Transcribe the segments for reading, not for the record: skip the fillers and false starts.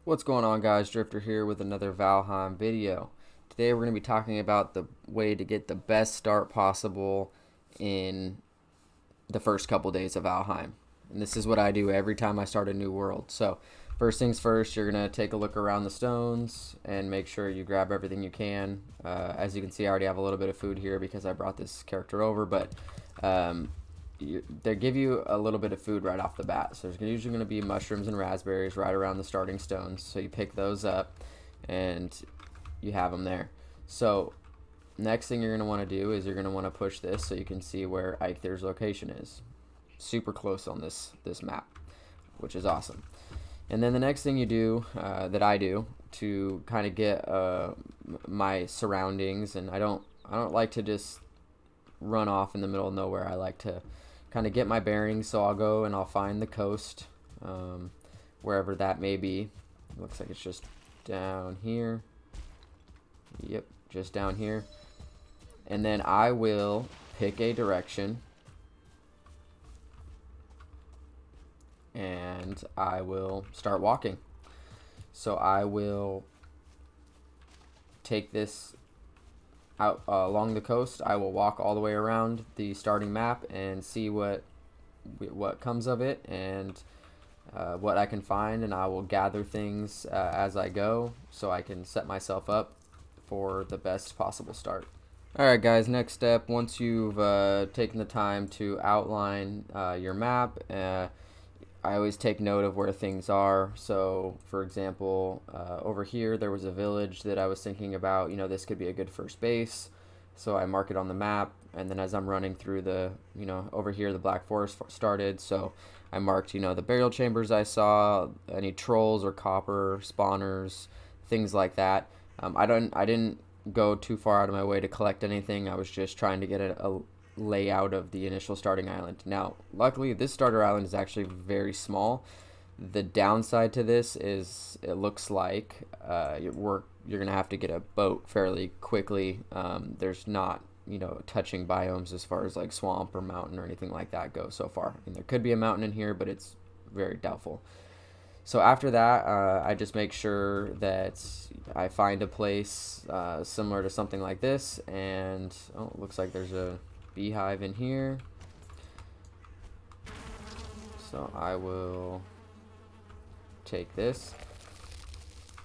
What's going on, guys? Drifter here with another Valheim video. Today we're going to be talking about the way to get the best start possible in the first couple days of Valheim. And this is what I do every time I start a new world. So first things first, you're going to take a look around the stones and make sure you grab everything you can. As you can see, I already have a little bit of food here because I brought this character over, but um, they give you a little bit of food right off the bat. So there's usually going to be mushrooms and raspberries right around the starting stones. So you pick those up and you have them there. So next thing you're going to want to do is you're going to want to push this so you can see where Eikther's location is. Super close on this map, which is awesome. And then the next thing you do, that I do to kind of get my surroundings, and I don't like to just run off in the middle of nowhere. I like to kind of get my bearings, so I'll go and I'll find the coast, wherever that may be. Looks like it's just down here. Yep, just down here. And then I will pick a direction and I will start walking. So I will take this out along the coast. I will walk all the way around the starting map and see what comes of it, and what I can find, and I will gather things as I go so I can set myself up for the best possible start. Alright guys, next step, once you've taken the time to outline your map, I always take note of where things are. So for example, over here there was a village that I was thinking about, this could be a good first base. So I mark it on the map, and then as I'm running through the, over here the Black Forest started, so I marked, the burial chambers I saw, any trolls or copper spawners, things like that. I didn't go too far out of my way to collect anything. I was just trying to get a layout of the initial starting island. Now, luckily, this starter island is actually very small. The downside to this is it looks like you're gonna have to get a boat fairly quickly. There's not touching biomes as far as like swamp or mountain or anything like that goes so far. I mean, there could be a mountain in here, but it's very doubtful. So after that, I just make sure that I find a place similar to something like this, and it looks like there's a beehive in here. So I will take this,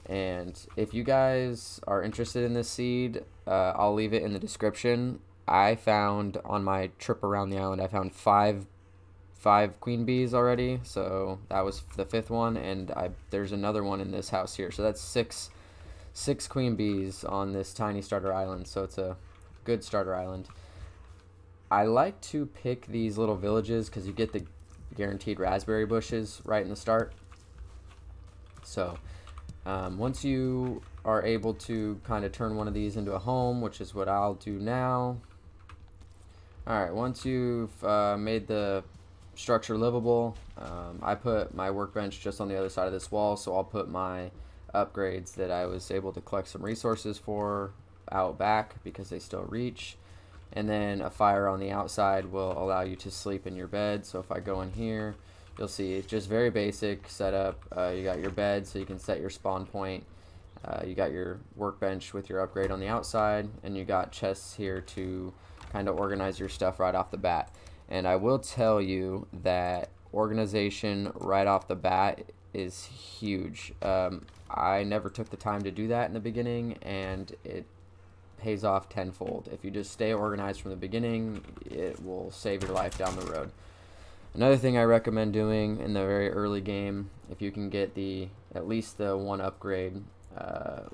and if you guys are interested in this seed, I'll leave it in the description. I found on my trip around the island, I found five queen bees already, so that was the fifth one, and there's another one in this house here, so that's six queen bees on this tiny starter island. So it's a good starter island. I like to pick these little villages because you get the guaranteed raspberry bushes right in the start. So once you are able to kind of turn one of these into a home, which is what I'll do now. Alright, once you've made the structure livable, I put my workbench just on the other side of this wall, so I'll put my upgrades that I was able to collect some resources for out back because they still reach. And then a fire on the outside will allow you to sleep in your bed. So if I go in here, you'll see it's just very basic setup. You got your bed so you can set your spawn point. You got your workbench with your upgrade on the outside, and you got chests here to kind of organize your stuff right off the bat. And I will tell you that organization right off the bat is huge. I never took the time to do that in the beginning, and it pays off tenfold. If you just stay organized from the beginning, it will save your life down the road. Another thing I recommend doing in the very early game, if you can get at least the one upgrade,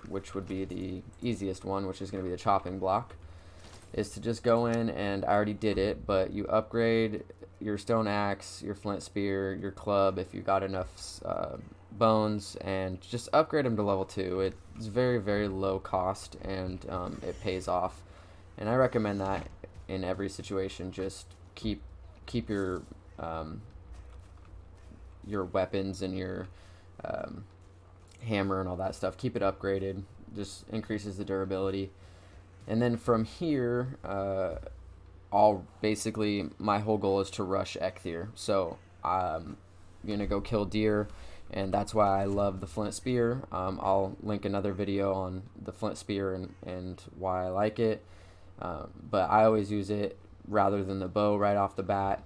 which would be the easiest one, which is going to be the chopping block, is to just go in, and I already did it, but you upgrade your stone axe, your flint spear, your club if you got enough bones, and just upgrade them to level 2. It's very, very low cost, and it pays off, and I recommend that in every situation. Just keep your weapons and your hammer and all that stuff, keep it upgraded. Just increases the durability. And then from here, my whole goal is to rush Eikthyr. So I'm gonna go kill deer, and that's why I love the flint spear. I'll link another video on the flint spear and why I like it, but I always use it rather than the bow right off the bat.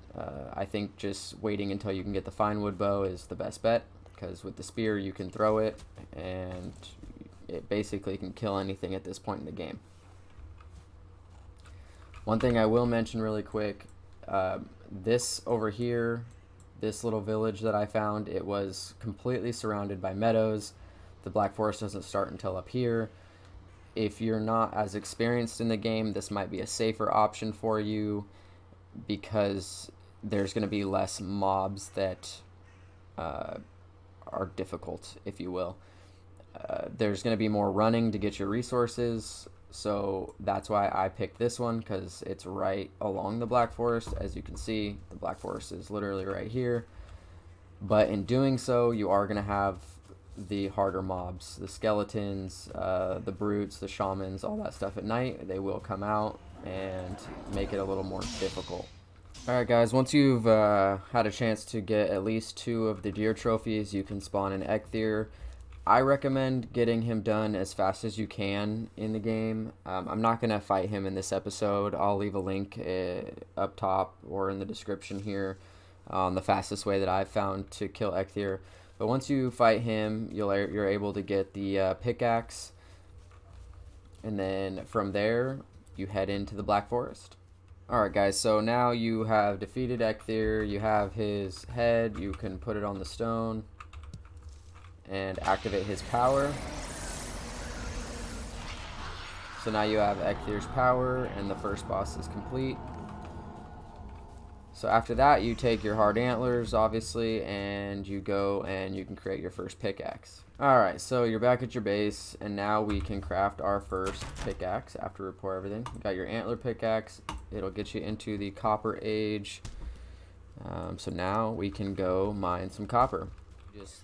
I think just waiting until you can get the fine wood bow is the best bet, because with the spear you can throw it and it basically can kill anything at this point in the game. One thing I will mention really quick, this over here, this little village that I found, it was completely surrounded by meadows. The Black Forest doesn't start until up here. If you're not as experienced in the game, this might be a safer option for you, because there's going to be less mobs that are difficult, if you will. There's going to be more running to get your resources, so that's why I picked this one, because it's right along the Black Forest. As you can see, the Black Forest is literally right here, but in doing so you are going to have the harder mobs, the skeletons, the brutes, the shamans, all that stuff at night. They will come out and make it a little more difficult. Alright guys, once you've had a chance to get at least 2 of the deer trophies, you can spawn an Eikthyr. I recommend getting him done as fast as you can in the game. I'm not going to fight him in this episode. I'll leave a link up top or in the description here on the fastest way that I've found to kill Eikthyr. But once you fight him, you're able to get the pickaxe, and then from there you head into the Black Forest. Alright guys, so now you have defeated Eikthyr, you have his head, you can put it on the stone and activate his power. So now you have Eikthyr's power and the first boss is complete. So after that you take your hard antlers, obviously, and you go and you can create your first pickaxe. Alright, so you're back at your base, and now we can craft our first pickaxe after report everything. You got your antler pickaxe, it'll get you into the copper age. So now we can go mine some copper. Just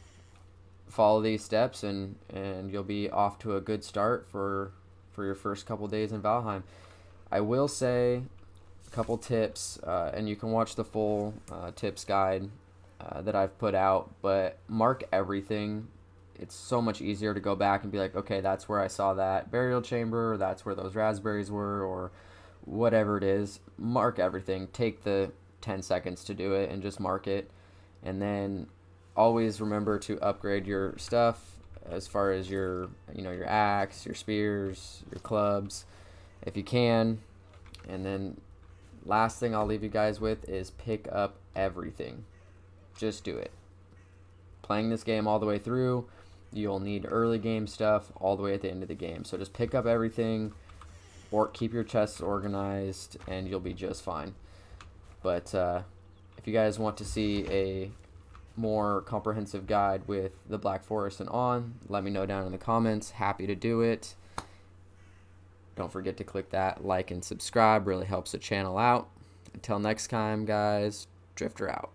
follow these steps and you'll be off to a good start for your first couple days in Valheim. I will say couple tips, and you can watch the full tips guide that I've put out, but mark everything. It's so much easier to go back and be like, okay, that's where I saw that burial chamber, or that's where those raspberries were, or whatever it is. Mark everything. Take the 10 seconds to do it and just mark it, and then always remember to upgrade your stuff as far as your axe, your spears, your clubs, if you can. And then last thing I'll leave you guys with is pick up everything. Just do it. Playing this game all the way through, you'll need early game stuff all the way at the end of the game. So just pick up everything, or keep your chests organized, and you'll be just fine. But if you guys want to see a more comprehensive guide with the Black Forest and on, let me know down in the comments. Happy to do it. Don't forget to click that like and subscribe, really helps the channel out. Until next time, guys, Drifter out.